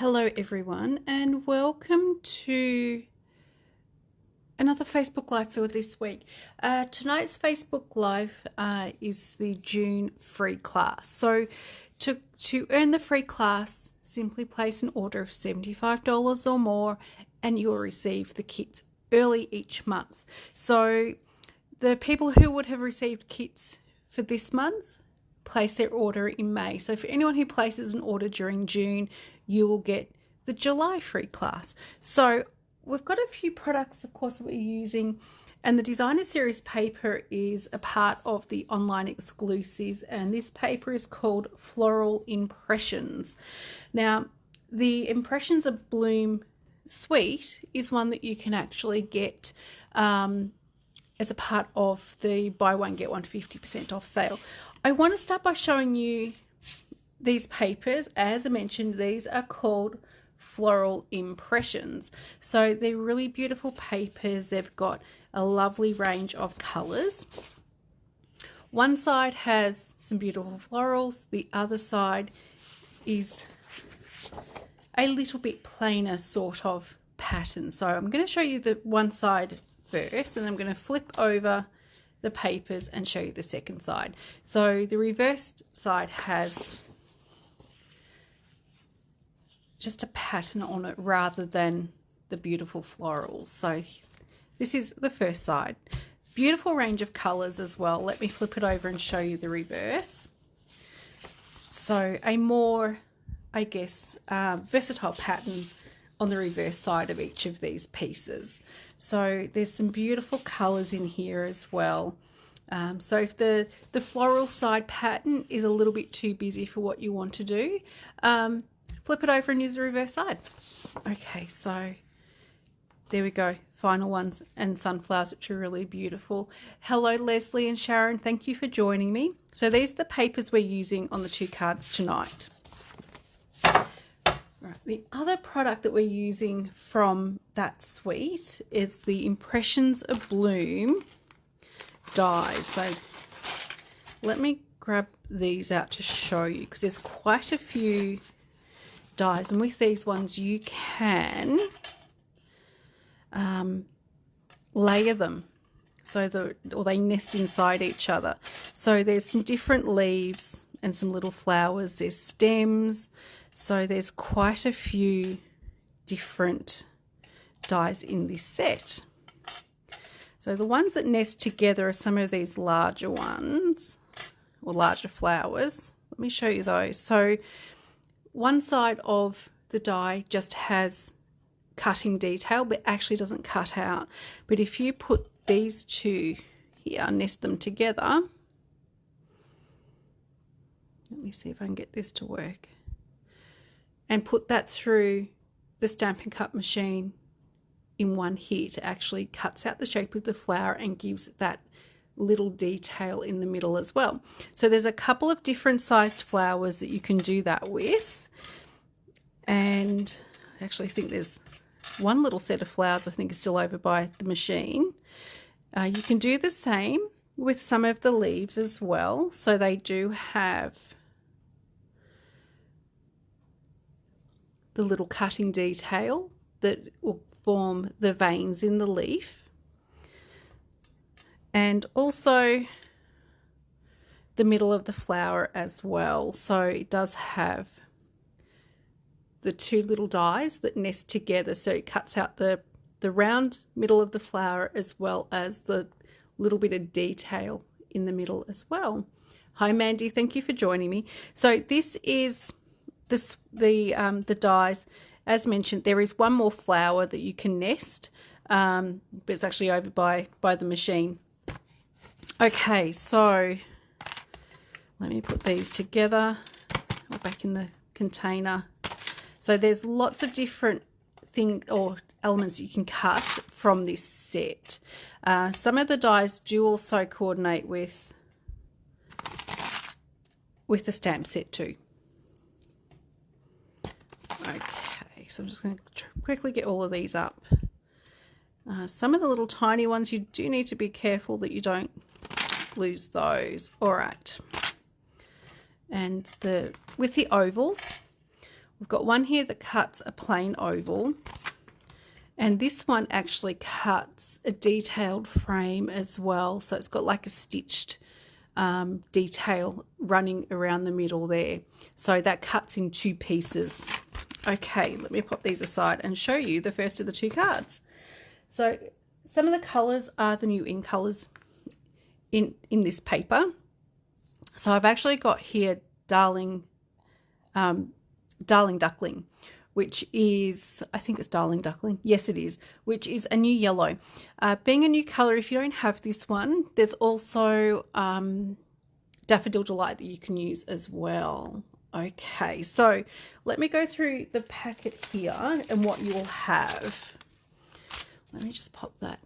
Hello everyone and welcome to another Facebook Live for this week. Tonight's Facebook Live is the June free class. So to earn the free class, simply place an order of $75 or more and you'll receive the kits early each month. So the people who would have received kits for this month place their order in May. So for anyone who places an order during June, you will get the July free class. So we've got a few products, of course, that we're using, and the Designer Series paper is a part of the online exclusives, and this paper is called Floral Impressions. Now, the Impressions Abloom suite is one that you can actually get as a part of the buy one get one 50% off sale. I want to start by showing you these papers. As I mentioned, these are called Floral Impressions. So they're really beautiful papers. They've got a lovely range of colours. One side has some beautiful florals. The other side is a little bit plainer sort of pattern. So I'm going to show you the one side first, and I'm going to flip over the papers and show you the second side. So the reversed side has just a pattern on it rather than the beautiful florals. So this is the first side. Beautiful range of colors as well. Let me flip it over and show you the reverse. So a more, I guess, versatile pattern on the reverse side of each of these pieces. So there's some beautiful colors in here as well. So if the floral side pattern is a little bit too busy for what you want to do, flip it over and use the reverse side. Okay, so there we go. Final ones and sunflowers, which are really beautiful. Hello, Leslie and Sharon. Thank you for joining me. So these are the papers we're using on the two cards tonight. Right. The other product that we're using from that suite is the Impressions Abloom dies. So let me grab these out to show you, because there's quite a few dies, and with these ones you can layer them so or they nest inside each other. So there's some different leaves and some little flowers. There's stems. So there's quite a few different dies in this set. So the ones that nest together are some of these larger ones, or larger flowers. Let me show you those. So one side of the die just has cutting detail, but actually doesn't cut out. But if you put these two here, nest them together. Let me see if I can get this to work. And put that through the Stampin' Cut machine in one hit, it actually cuts out the shape of the flower and gives that little detail in the middle as well. So there's a couple of different sized flowers that you can do that with. And I actually think there's one little set of flowers I think is still over by the machine. You can do the same with some of the leaves as well. So they do have the little cutting detail that will form the veins in the leaf, and also the middle of the flower as well. So it does have the two little dies that nest together, so it cuts out the round middle of the flower as well as the little bit of detail in the middle as well. Hi Mandy, thank you for joining me. So this is the dies. As mentioned, there is one more flower that you can nest, but it's actually over by the machine. Okay, so let me put these together or back in the container. So there's lots of different things or elements you can cut from this set. Some of the dies do also coordinate with the stamp set too. Okay, so I'm just going to quickly get all of these up. Some of the little tiny ones, you do need to be careful that you don't lose those. All right. And with the ovals, We've got one here that cuts a plain oval, and this one actually cuts a detailed frame as well. So it's got like a stitched detail running around the middle there. So that cuts in 2 pieces. Okay, let me pop these aside and show you the first of the 2 cards. So some of the colours are the new in colours in this paper. So I've actually got here Darling Duckling, which is, I think it's Darling Duckling. Yes, it is, which is a new yellow. Being a new colour, if you don't have this one, there's also Daffodil Delight that you can use as well. Okay, so let me go through the packet here and what you will have. Let me just pop that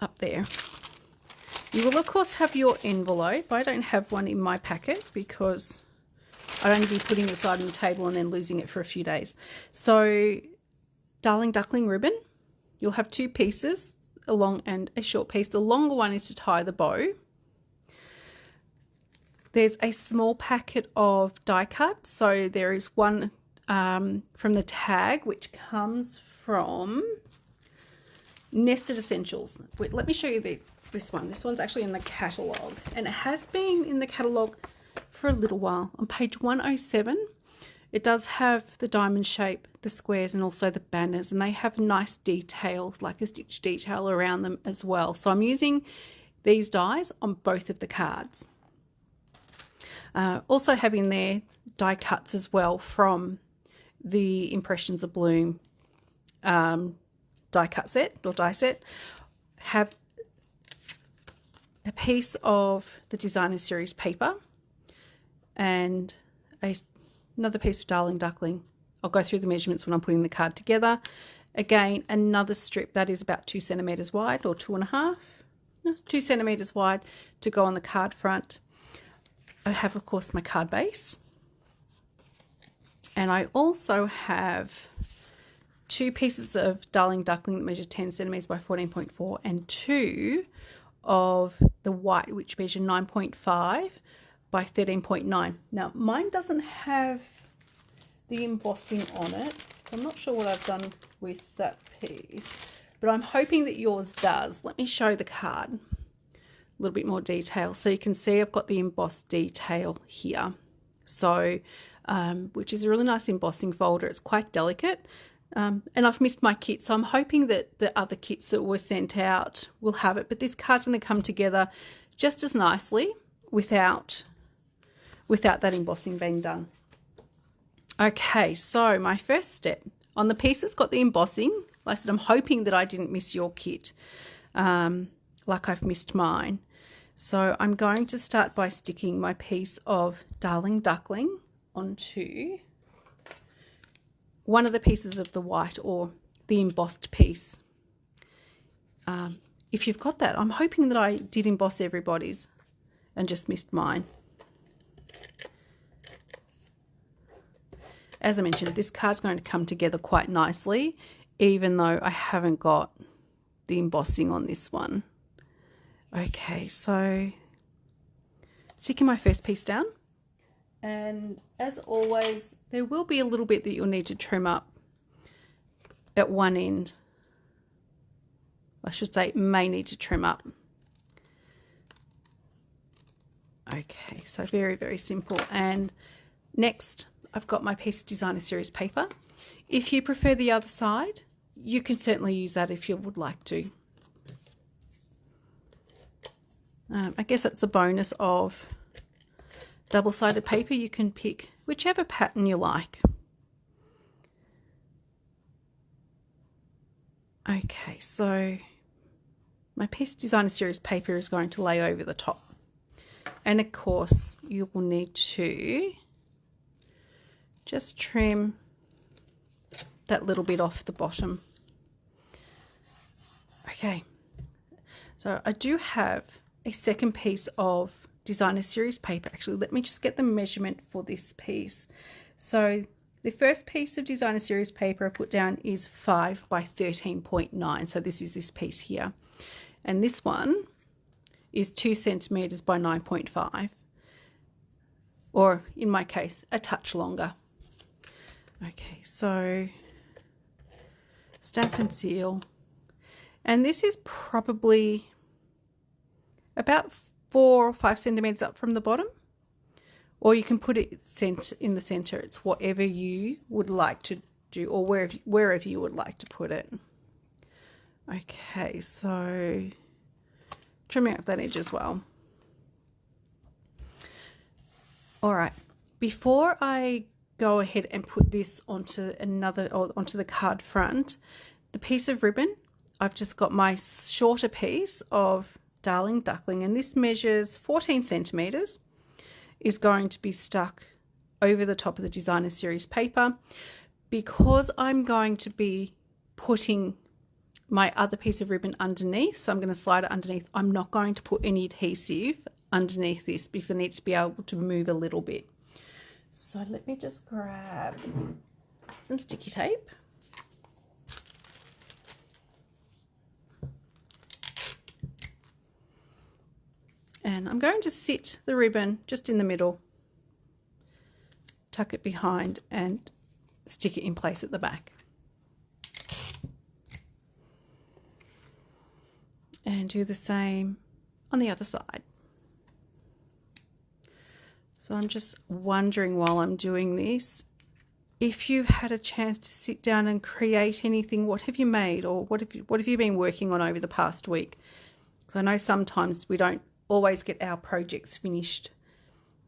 up there. You will, of course, have your envelope. I don't have one in my packet because I'd only be putting it aside on the table and then losing it for a few days. So, Darling Duckling ribbon. You'll have 2 pieces, a long and a short piece. The longer one is to tie the bow. There's a small packet of die cuts. So there is one from the tag, which comes from Nested Essentials. Wait, let me show you this one. This one's actually in the catalogue, and it has been in the catalogue for a little while. On page 107, it does have the diamond shape, the squares, and also the banners, and they have nice details, like a stitch detail around them as well. So I'm using these dies on both of the cards. Also have in there die cuts as well from the Impressions Abloom die cut set or die set. Have a piece of the Designer Series paper and another piece of Darling Duckling. I'll go through the measurements when I'm putting the card together. Again, another strip that is about 2 centimetres wide, or 2.5, no, 2 centimetres wide, to go on the card front. I have, of course, my card base, and I also have 2 pieces of Darling Duckling that measure 10 centimetres by 14.4 and 2 of the white, which measure 9.5 by 13.9. Now, mine doesn't have the embossing on it, so I'm not sure what I've done with that piece, but I'm hoping that yours does. Let me show the card. A little bit more detail, so you can see I've got the embossed detail here, so which is a really nice embossing folder. It's quite delicate, and I've missed my kit, so I'm hoping that the other kits that were sent out will have it, but this card's going to come together just as nicely without that embossing being done. Okay, so my first step on the piece that's got the embossing, like I said, I'm hoping that I didn't miss your kit like I've missed mine. So I'm going to start by sticking my piece of Darling Duckling onto one of the pieces of the white, or the embossed piece. If you've got that, I'm hoping that I did emboss everybody's and just missed mine. As I mentioned, this card's going to come together quite nicely, even though I haven't got the embossing on this one. Okay, so sticking my first piece down, and as always, there will be a little bit that you'll need to trim up at one end. I should say may need to trim up. Okay, so very, very simple. And next, I've got my piece of Designer Series paper. If you prefer the other side, you can certainly use that if you would like to. I guess it's a bonus of double-sided paper. You can pick whichever pattern you like. Okay, so my piece of Designer Series paper is going to lay over the top. And of course, you will need to just trim that little bit off the bottom. Okay, so I do have a second piece of Designer Series paper. Actually, let me just get the measurement for this piece. So the first piece of Designer Series paper I put down is 5 by 13.9. So this is this piece here. And this one is 2 centimetres by 9.5. Or in my case, a touch longer. Okay, so stamp and seal. And this is probably about 4 or 5 centimeters up from the bottom. Or you can put it in the center. It's whatever you would like to do, or wherever you would like to put it. Okay, so trim out that edge as well. All right, before I go ahead and put this onto onto the card front, the piece of ribbon, I've just got my shorter piece of Darling Duckling, and this measures 14 centimeters, is going to be stuck over the top of the Designer Series paper. Because I'm going to be putting my other piece of ribbon underneath, so I'm going to slide it underneath, I'm not going to put any adhesive underneath this because I need to be able to move a little bit. So let me just grab some sticky tape. And I'm going to sit the ribbon just in the middle, tuck it behind and stick it in place at the back. And do the same on the other side. So I'm just wondering while I'm doing this, if you've had a chance to sit down and create anything, what have you made, or what have you been working on over the past week? Because I know sometimes we don't always get our projects finished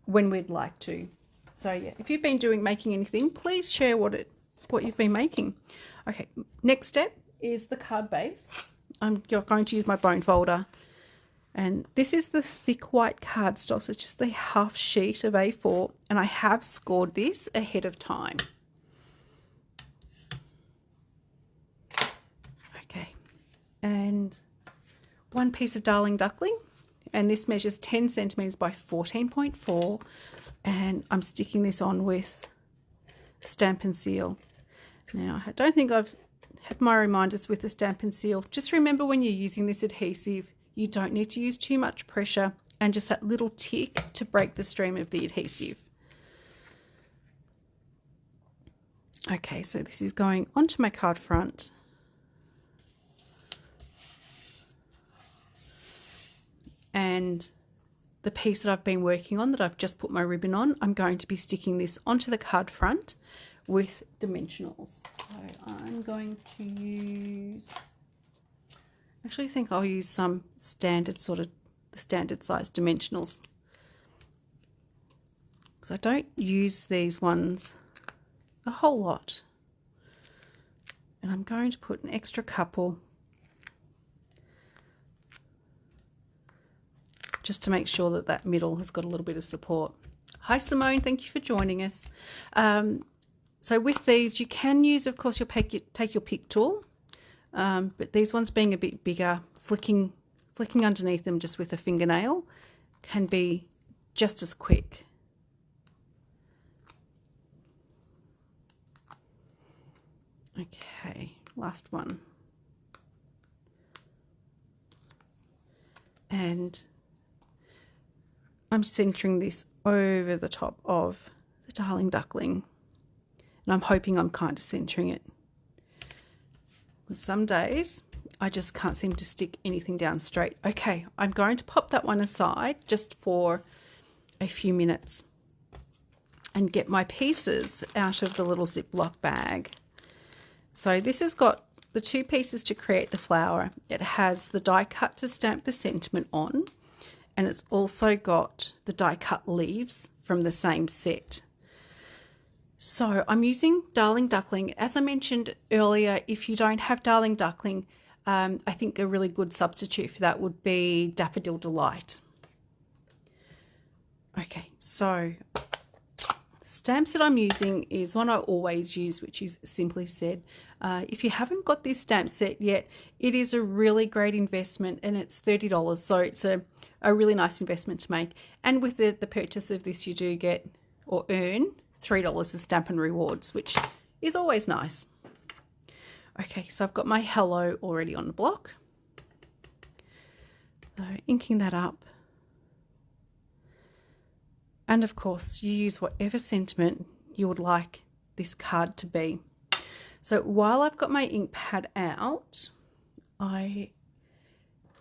when we'd like to. So yeah, if you've been making anything, please share what you've been making. Okay, next step is the card base. I'm going to use my bone folder, and this is the thick white cardstock, so it's just the half sheet of A4, and I have scored this ahead of time. Okay, and one piece of Darling Duckling, and this measures 10 centimeters by 14.4, and I'm sticking this on with Stamp and Seal. Now, I don't think I've had my reminders with the Stamp and Seal. Just remember, when you're using this adhesive, you don't need to use too much pressure, and just that little tick to break the stream of the adhesive. Okay, so this is going onto my card front. And the piece that I've been working on, that I've just put my ribbon on, I'm going to be sticking this onto the card front with dimensionals. So I'm going to use, actually I think I'll use some standard the standard size dimensionals, because I don't use these ones a whole lot. And I'm going to put an extra couple just to make sure that that middle has got a little bit of support. Hi Simone, thank you for joining us. So with these, you can use, of course, take your pick tool, but these ones being a bit bigger, flicking underneath them just with a fingernail can be just as quick. Okay, last one. And I'm centering this over the top of the Darling Duckling. And I'm hoping I'm kind of centering it. Some days I just can't seem to stick anything down straight. Okay, I'm going to pop that one aside just for a few minutes and get my pieces out of the little Ziploc bag. So this has got the 2 pieces to create the flower. It has the die cut to stamp the sentiment on, and it's also got the die cut leaves from the same set. So I'm using Darling Duckling. As I mentioned earlier, if you don't have Darling Duckling, I think a really good substitute for that would be Daffodil Delight. Okay, so the stamps that I'm using is one I always use, which is Simply Said. If you haven't got this stamp set yet, it is a really great investment, and it's $30, so it's a really nice investment to make. And with the purchase of this, you do get or earn $3 of Stampin' Rewards, which is always nice. Okay, so I've got my hello already on the block. So inking that up. And of course, you use whatever sentiment you would like this card to be. So while I've got my ink pad out, I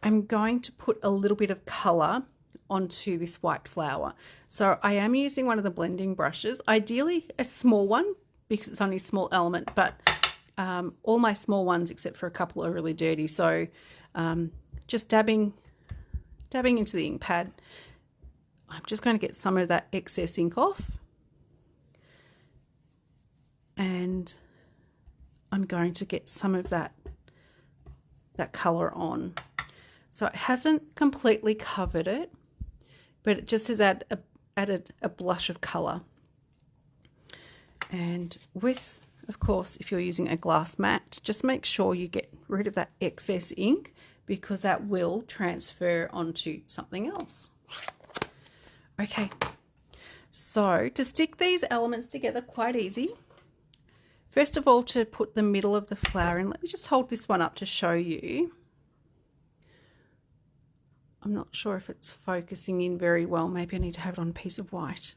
am going to put a little bit of colour onto this white flower. So I am using one of the blending brushes, ideally a small one because it's only a small element, but all my small ones except for a couple are really dirty. So just dabbing into the ink pad. I'm just going to get some of that excess ink off, and I'm going to get some of that colour on. So it hasn't completely covered it, but it just has added a blush of colour. And with, of course, if you're using a glass mat, just make sure you get rid of that excess ink because that will transfer onto something else. Okay, so to stick these elements together, quite easy. First of all, to put the middle of the flower in, let me just hold this one up to show you. I'm not sure if it's focusing in very well. Maybe I need to have it on a piece of white.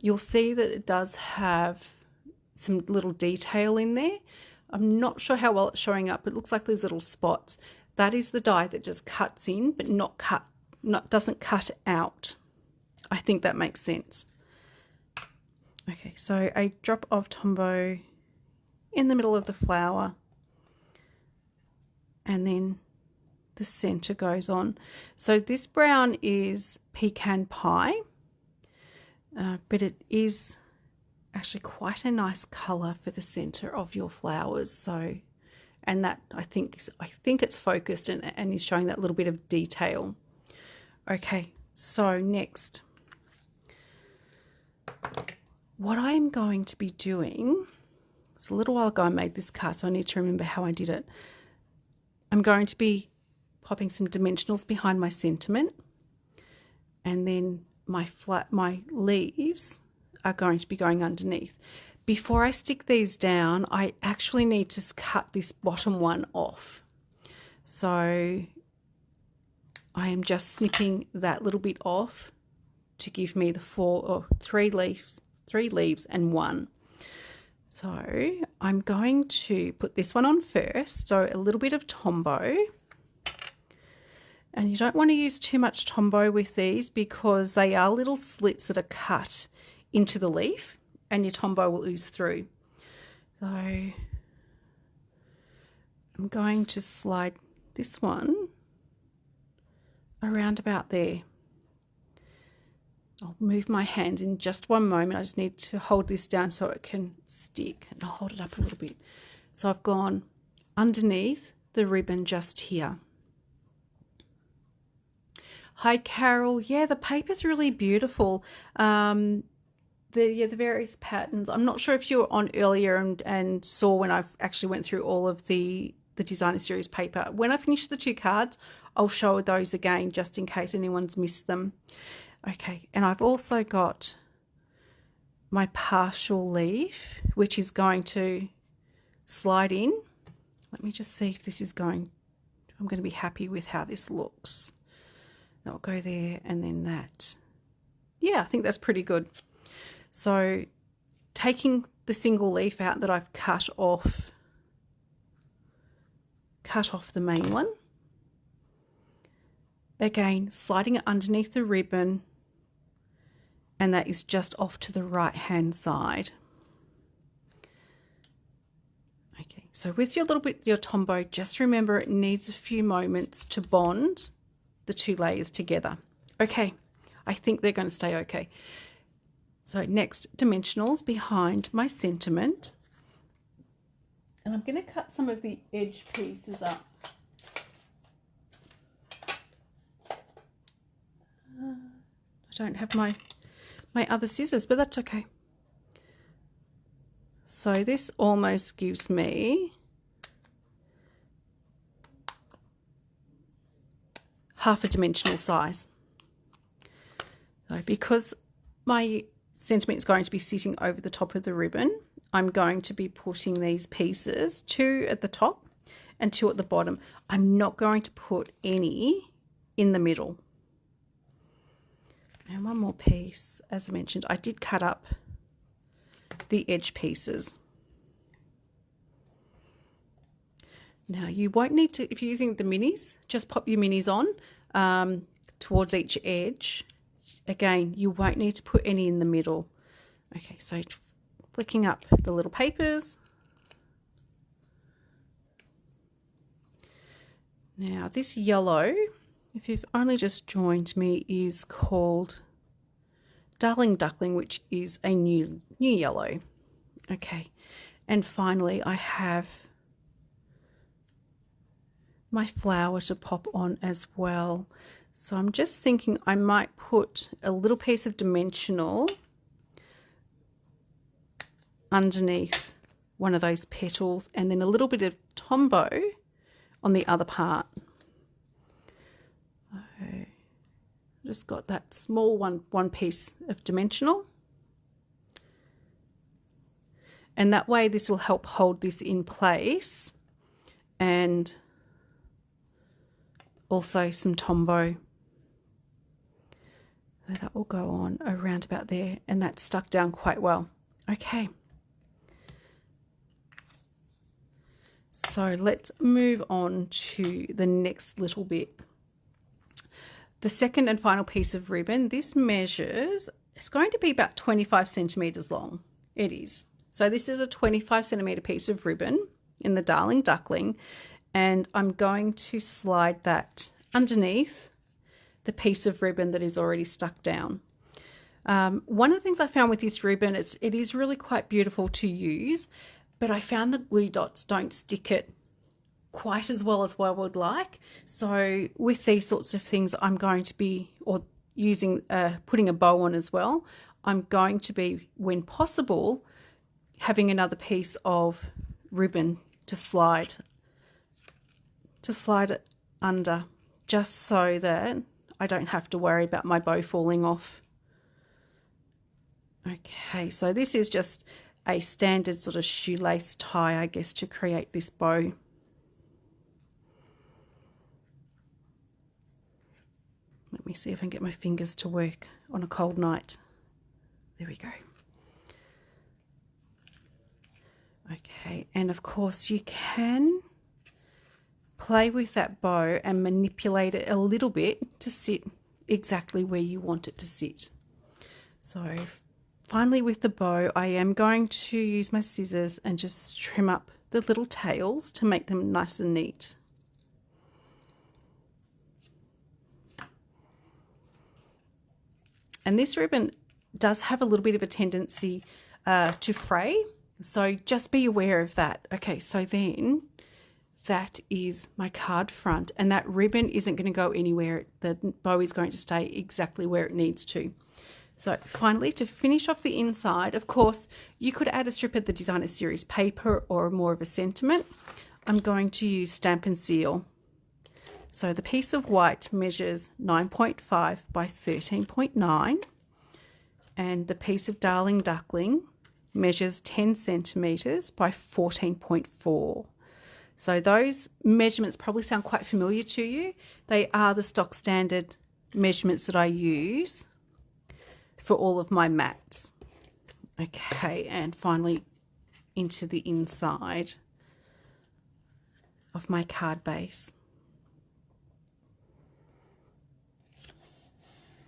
You'll see that it does have some little detail in there. I'm not sure how well it's showing up. It looks like there's little spots. That is the die that just cuts in, but doesn't cut out. I think that makes sense. Okay, so a drop of Tombow in the middle of the flower, and then the center goes on. So this brown is pecan pie, but it is actually quite a nice color for the center of your flowers. So, and that I think it's focused and is showing that little bit of detail. Okay, so next, what I'm going to be doing, it's a little while ago I made this card, so I need to remember how I did it. I'm going to be popping some dimensionals behind my sentiment, and then my leaves are going to be going underneath. Before I stick these down, I actually need to cut this bottom one off. So I am just snipping that little bit off to give me the three leaves and one. So I'm going to put this one on first. So a little bit of Tombow. And you don't want to use too much Tombow with these because they are little slits that are cut into the leaf and your Tombow will ooze through. So I'm going to slide this one around about there. I'll move my hands in just one moment. I just need to hold this down so it can stick, and I'll hold it up a little bit. So I've gone underneath the ribbon just here. Hi, Carol. Yeah, the paper's really beautiful. The various patterns. I'm not sure if you were on earlier and saw when I actually went through all of the designer series paper. When I finish the 2 cards, I'll show those again just in case anyone's missed them. Okay, and I've also got my partial leaf, which is going to slide in. Let me just see if this is going, I'm going to be happy with how this looks. That'll go there and then that. Yeah, I think that's pretty good. So taking the single leaf out that I've cut off the main one. Again, sliding it underneath the ribbon, and that is just off to the right hand side. Okay, so with your Tombow, just remember it needs a few moments to bond the 2 layers together. Okay, I think they're going to stay okay. So next, dimensionals behind my sentiment. And I'm going to cut some of the edge pieces up. I don't have my other scissors, but that's okay. So this almost gives me half a dimensional size. So because my sentiment is going to be sitting over the top of the ribbon, I'm going to be putting these pieces, 2 at the top and 2 at the bottom. I'm not going to put any in the middle. And one more piece, as I mentioned, I did cut up the edge pieces. Now you won't need to, if you're using the minis, just pop your minis on towards each edge. Again, you won't need to put any in the middle. Okay, so flicking up the little papers. Now this yellow, if you've only just joined me, is called Darling Duckling, which is a new yellow. Okay, and finally I have my flower to pop on as well. So I'm just thinking I might put a little piece of dimensional underneath one of those petals, and then a little bit of Tombow on the other part. Okay. Just got that small one piece of dimensional, and that way this will help hold this in place, and also some Tombow. So that will go on around about there, and that's stuck down quite well. Okay, so let's move on to the next little bit. The second and final piece of ribbon, this measures, it's going to be about 25 centimeters long. It is. So this is a 25 centimeter piece of ribbon in the Darling Duckling, and I'm going to slide that underneath the piece of ribbon that is already stuck down. One of the things I found with this ribbon is it is really quite beautiful to use, but I found the glue dots don't stick it quite as well as what I would like. So with these sorts of things, I'm going to be, or using putting a bow on as well, I'm going to be, when possible, having another piece of ribbon to slide it under, just so that I don't have to worry about my bow falling off. Okay, so this is just a standard sort of shoelace tie, I guess, to create this bow. Let me see if I can get my fingers to work on a cold night. There we go. Okay, and of course you can play with that bow and manipulate it a little bit to sit exactly where you want it to sit. So finally with the bow, I am going to use my scissors and just trim up the little tails to make them nice and neat. And this ribbon does have a little bit of a tendency to fray, so just be aware of that. Okay, so then that is my card front, and that ribbon isn't going to go anywhere. The bow is going to stay exactly where it needs to. So finally, to finish off the inside, of course, you could add a strip of the Designer Series paper or more of a sentiment. I'm going to use Stamp and Seal. So the piece of white measures 9.5 by 13.9, and the piece of Darling Duckling measures 10 centimeters by 14.4. So those measurements probably sound quite familiar to you. They are the stock standard measurements that I use for all of my mats. Okay, and finally into the inside of my card base.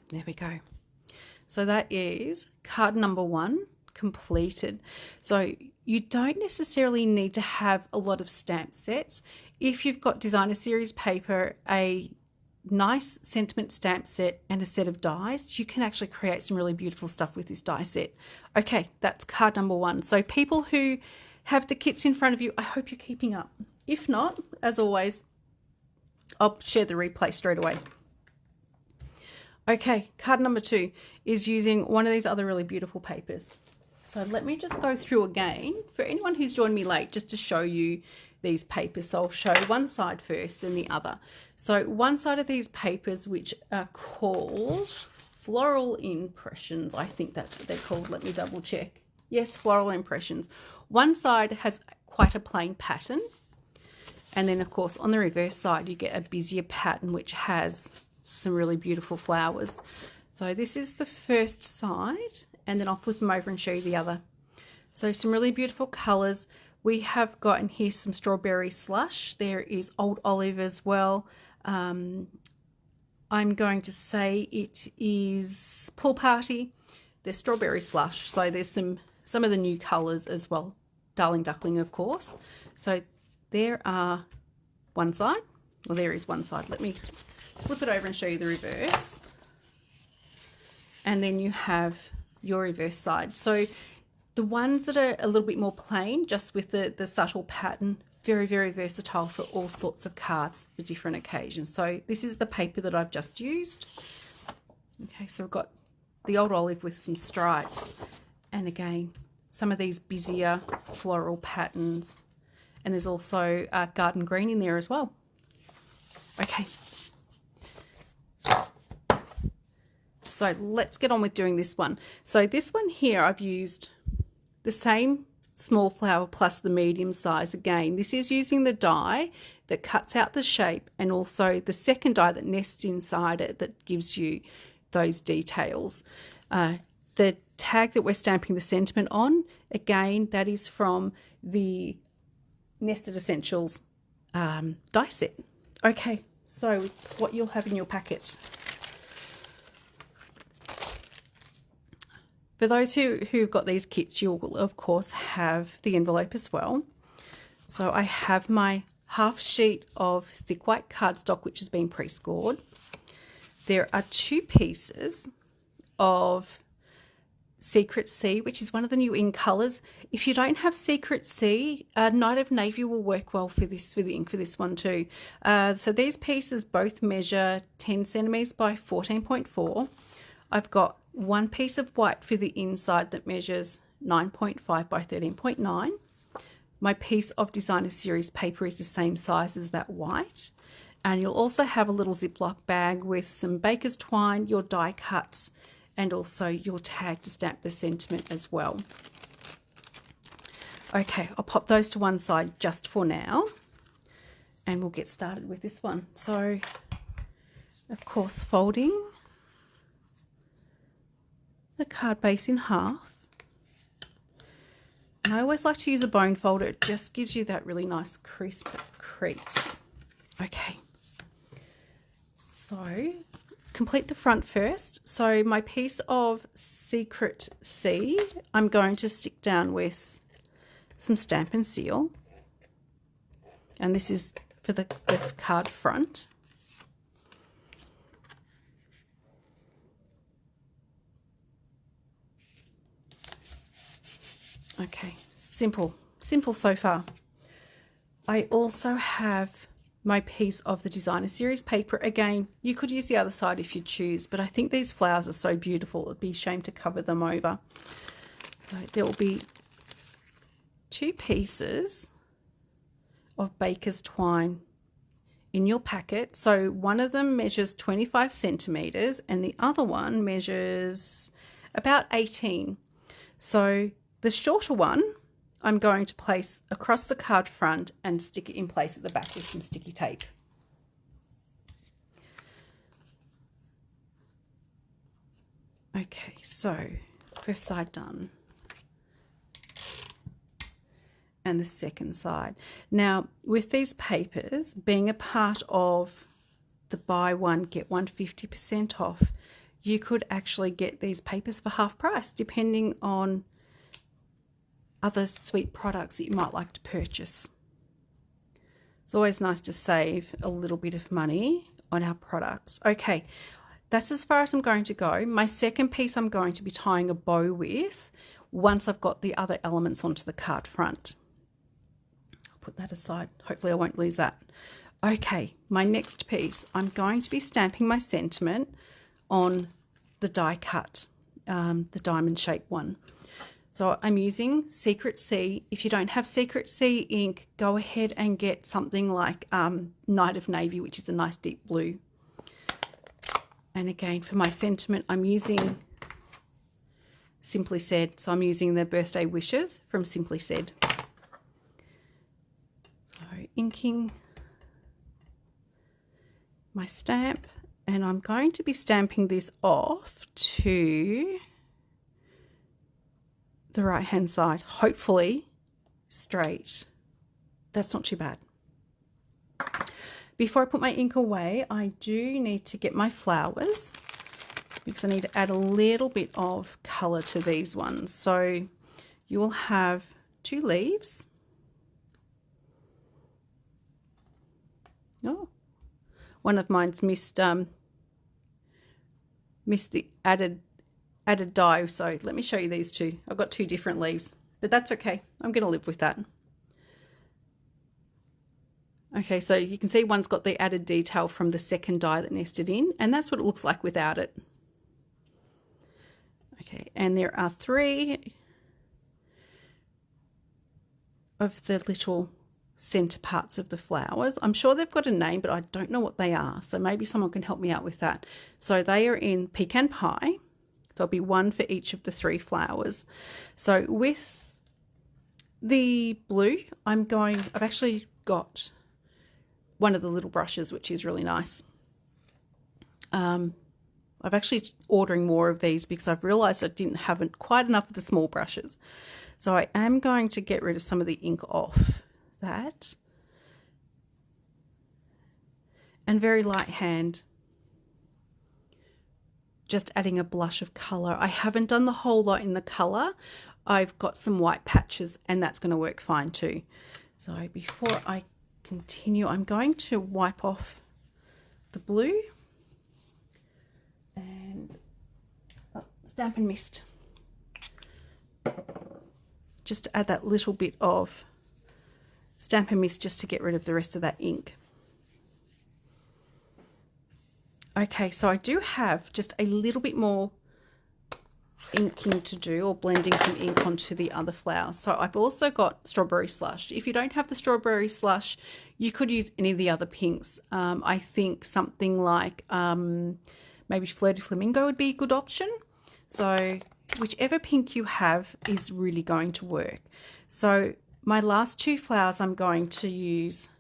There we go. So that is card number 1 completed. So you don't necessarily need to have a lot of stamp sets. If you've got Designer Series paper, a nice sentiment stamp set and a set of dies, you can actually create some really beautiful stuff with this die set. Okay, that's card number 1. So people who have the kits in front of you, I hope you're keeping up. If not, as always, I'll share the replay straight away. Okay, card number 2 is using one of these other really beautiful papers. So let me just go through again for anyone who's joined me late, just to show you these papers. So I'll show one side first, then the other. So one side of these papers, which are called Floral Impressions, I think that's what they're called. Let me double check. Yes, Floral Impressions. One side has quite a plain pattern. And then of course on the reverse side, you get a busier pattern, which has some really beautiful flowers. So this is the first side, and then I'll flip them over and show you the other. So some really beautiful colours. We have got in here some strawberry slush. There is old olive as well. I'm going to say it is pool party. There's strawberry slush. So there's some of the new colours as well. Darling Duckling, of course. So there are one side. Well, there is one side. Let me flip it over and show you the reverse. And then you have your reverse side. So the ones that are a little bit more plain, just with the subtle pattern, very, very versatile for all sorts of cards for different occasions. So this is the paper that I've just used. Okay, so we've got the old olive with some stripes. And again, some of these busier floral patterns. And there's also garden green in there as well. Okay. So let's get on with doing this one. So this one here, I've used the same small flower plus the medium size. Again, this is using the die that cuts out the shape and also the second die that nests inside it that gives you those details. The tag that we're stamping the sentiment on, again, that is from the Nested Essentials die set. Okay, so what you'll have in your packet. For those who've got these kits, you'll of course have the envelope as well. So I have my half sheet of thick white cardstock, which has been pre-scored. There are 2 pieces of Secret Sea, which is one of the new in colours. If you don't have Secret Sea, Night of Navy will work well for the ink for this one too. So these pieces both measure 10 centimetres by 14.4. I've got one piece of white for the inside that measures 9.5 by 13.9. My piece of Designer Series paper is the same size as that white. And you'll also have a little Ziploc bag with some baker's twine, your die cuts, and also your tag to stamp the sentiment as well. Okay, I'll pop those to one side just for now. And we'll get started with this one. So, of course, folding the card base in half. And I always like to use a bone folder. It just gives you that really nice crisp crease. Okay. So complete the front first. So my piece of Secret Sea, I'm going to stick down with some Stamp and Seal. And this is for the card front. Okay, simple so far. I also have my piece of the Designer Series paper. Again, you could use the other side if you choose, but I think these flowers are so beautiful, it'd be a shame to cover them over. So there will be 2 pieces of baker's twine in your packet. So one of them measures 25 centimetres and the other one measures about 18. So the shorter one, I'm going to place across the card front and stick it in place at the back with some sticky tape. Okay, so first side done. And the second side. Now, with these papers, being a part of the buy one, get one 50% off, you could actually get these papers for half price, depending on other sweet products that you might like to purchase. It's always nice to save a little bit of money on our products. Okay, that's as far as I'm going to go. My second piece I'm going to be tying a bow with once I've got the other elements onto the card front. I'll put that aside. Hopefully I won't lose that. Okay, my next piece, I'm going to be stamping my sentiment on the die cut, the diamond shaped one. So I'm using Secret Sea. If you don't have Secret Sea ink, go ahead and get something like Night of Navy, which is a nice deep blue. And again, for my sentiment, I'm using Simply Said. So I'm using the birthday wishes from Simply Said. So inking my stamp, and I'm going to be stamping this off to the right hand side, hopefully straight. That's not too bad. Before I put my ink away, I do need to get my flowers because I need to add a little bit of colour to these ones. So you will have 2 leaves. Oh, one of mine's missed the added dye. So let me show you these 2. I've got 2 different leaves, but that's okay. I'm going to live with that. Okay, so you can see one's got the added detail from the second dye that nested in, and that's what it looks like without it. Okay, and there are 3 of the little center parts of the flowers. I'm sure they've got a name, but I don't know what they are, so maybe someone can help me out with that. So they are in pecan pie, so there'll be 1 for each of the 3 flowers. So with the blue, I've actually got one of the little brushes, which is really nice. I've actually ordering more of these because I've realized I didn't have quite enough of the small brushes. So I am going to get rid of some of the ink off that. And very light hand, just adding a blush of color. I haven't done the whole lot in the color. I've got some white patches and that's going to work fine too. So before I continue, I'm going to wipe off the blue and Stamp and Mist, just to add that little bit of Stamp and Mist just to get rid of the rest of that ink. Okay, so I do have just a little bit more inking to do, or blending some ink onto the other flowers. So I've also got strawberry slush. If you don't have the strawberry slush, you could use any of the other pinks. I think something like maybe Fleur de Flamingo would be a good option. So whichever pink you have is really going to work. So my last 2 flowers I'm going to use,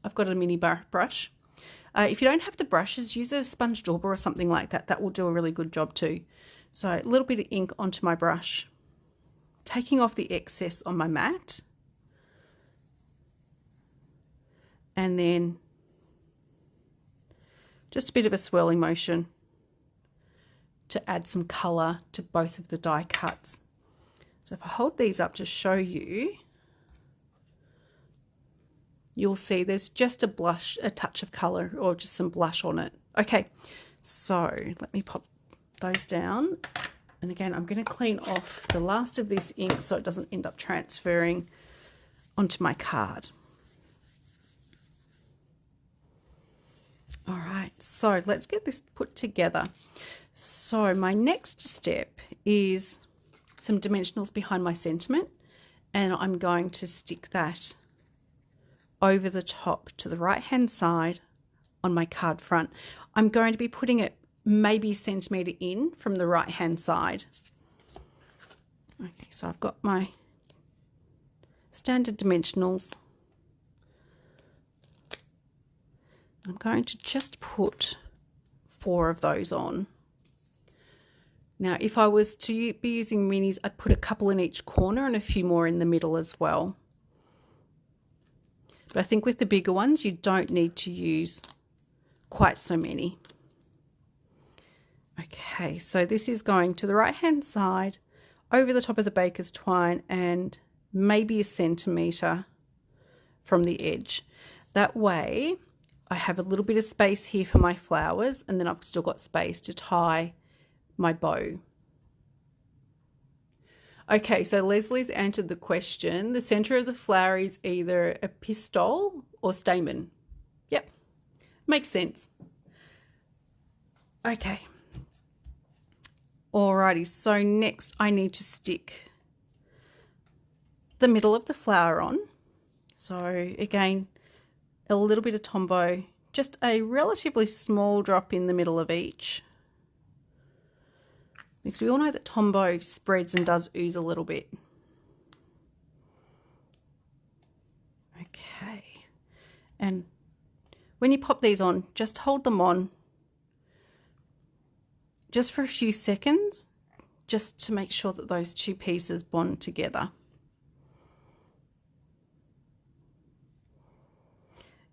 I've got a mini brush. If you don't have the brushes, use a sponge dauber or something like that. That will do a really good job too. So a little bit of ink onto my brush, taking off the excess on my mat, and then just a bit of a swirling motion to add some colour to both of the die cuts. So if I hold these up to show you, you'll see there's just a touch of colour or just some blush on it. Okay, so let me pop those down, and again I'm going to clean off the last of this ink so it doesn't end up transferring onto my card. All right, so let's get this put together. So my next step is some dimensionals behind my sentiment, and I'm going to stick that over the top to the right hand side on my card front. I'm going to be putting it maybe a centimetre in from the right hand side. Okay, so I've got my standard dimensionals. I'm going to just put 4 of those on. Now if I was to be using minis, I'd put a couple in each corner and a few more in the middle as well. But I think with the bigger ones you don't need to use quite so many. Okay, so this is going to the right hand side over the top of the baker's twine and maybe a centimetre from the edge. That way I have a little bit of space here for my flowers, and then I've still got space to tie my bow. Okay, so Leslie's answered the question. The centre of the flower is either a pistil or stamen. Yep, makes sense. Okay. Alrighty, so next I need to stick the middle of the flower on. So again, a little bit of Tombow, just a relatively small drop in the middle of each. Because we all know that Tombow spreads and does ooze a little bit. Okay, and when you pop these on, just hold them on just for a few seconds, just to make sure that those two pieces bond together.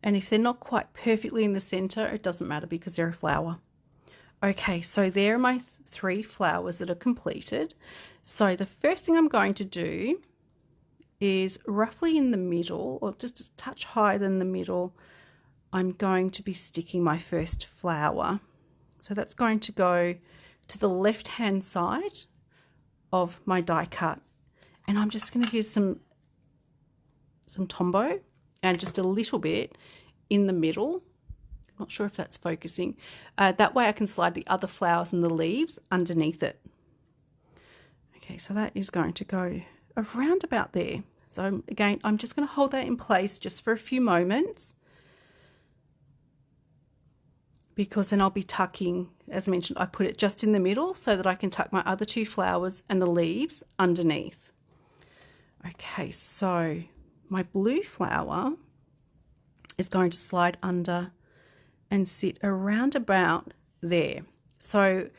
And if they're not quite perfectly in the center, it doesn't matter because they're a flower. Okay, so there are my 3 flowers that are completed. So the first thing I'm going to do is roughly in the middle, or just a touch higher than the middle, I'm going to be sticking my first flower. So that's going to go to the left-hand side of my die cut. And I'm just going to use some Tombow and just a little bit in the middle. Not sure if that's focusing. That way I can slide the other flowers and the leaves underneath it. Okay, so that is going to go around about there. So again, I'm just going to hold that in place just for a few moments, because then I'll be tucking, as mentioned, I put it just in the middle so that I can tuck my other 2 flowers and the leaves underneath. Okay, so my blue flower is going to slide under and sit around about there. So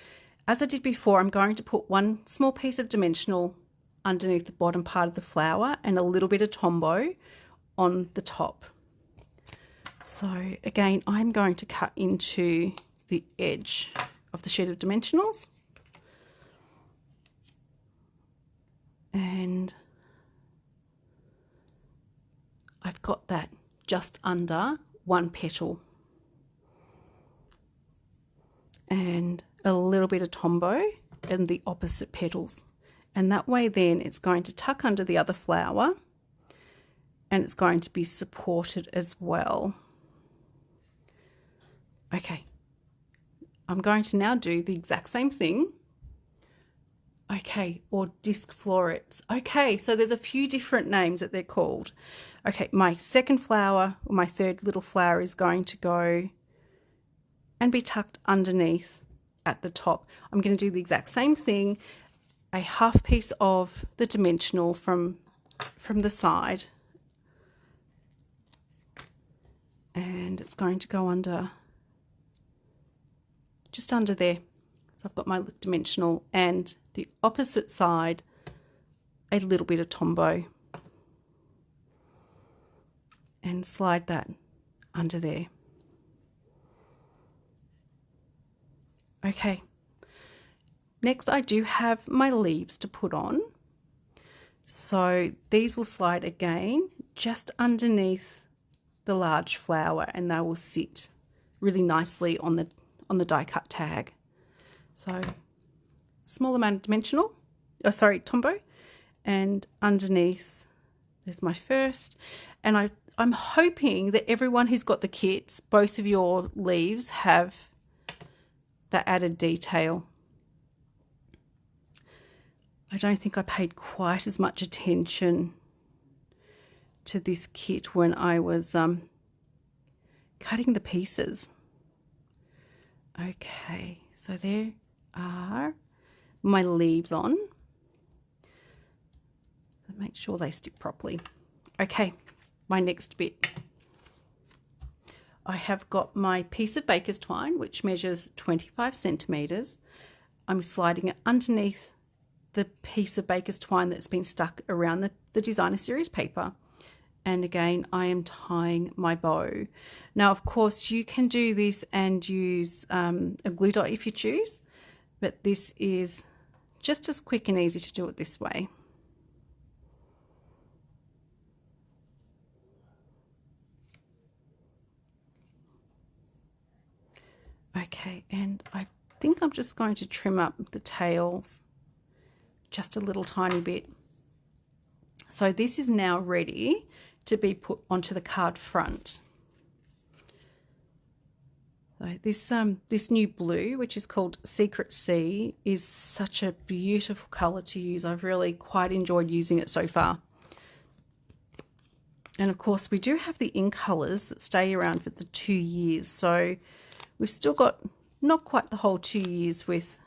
as I did before, I'm going to put 1 small piece of dimensional underneath the bottom part of the flower and a little bit of Tombow on the top. So again, I'm going to cut into the edge of the sheet of dimensionals, and I've got that just under 1 petal and a little bit of Tombow in the opposite petals, and that way then it's going to tuck under the other flower and it's going to be supported as well. Okay, I'm going to now do the exact same thing. Okay, or disc florets. Okay, so there's a few different names that they're called. Okay, my second flower, or my third little flower, is going to go and be tucked underneath at the top. I'm going to do the exact same thing, a half piece of the dimensional from the side, and it's going to go under, just under there. So I've got my dimensional, and the opposite side a little bit of Tombow, and slide that under there. Okay, next I do have my leaves to put on. So these will slide again just underneath the large flower, and they will sit really nicely on the die cut tag. So small amount of dimensional, Tombow, and underneath there's my first. And I'm hoping that everyone who's got the kits, both of your leaves have that added detail. I don't think I paid quite as much attention to this kit when I was cutting the pieces. Okay, so there are my leaves on. So make sure they stick properly. Okay, my next bit. I have got my piece of baker's twine, which measures 25 centimetres. I'm sliding it underneath the piece of baker's twine that's been stuck around the designer series paper. And again, I am tying my bow. Now, of course, you can do this and use a glue dot if you choose, but this is just as quick and easy to do it this way. Okay, and I think I'm just going to trim up the tails just a little tiny bit. So this is now ready to be put onto the card front. So this new blue, which is called Secret Sea, is such a beautiful colour to use. I've really quite enjoyed using it so far. And of course, we do have the ink colours that stay around for the 2 years. So we've still got not quite the whole 2 years with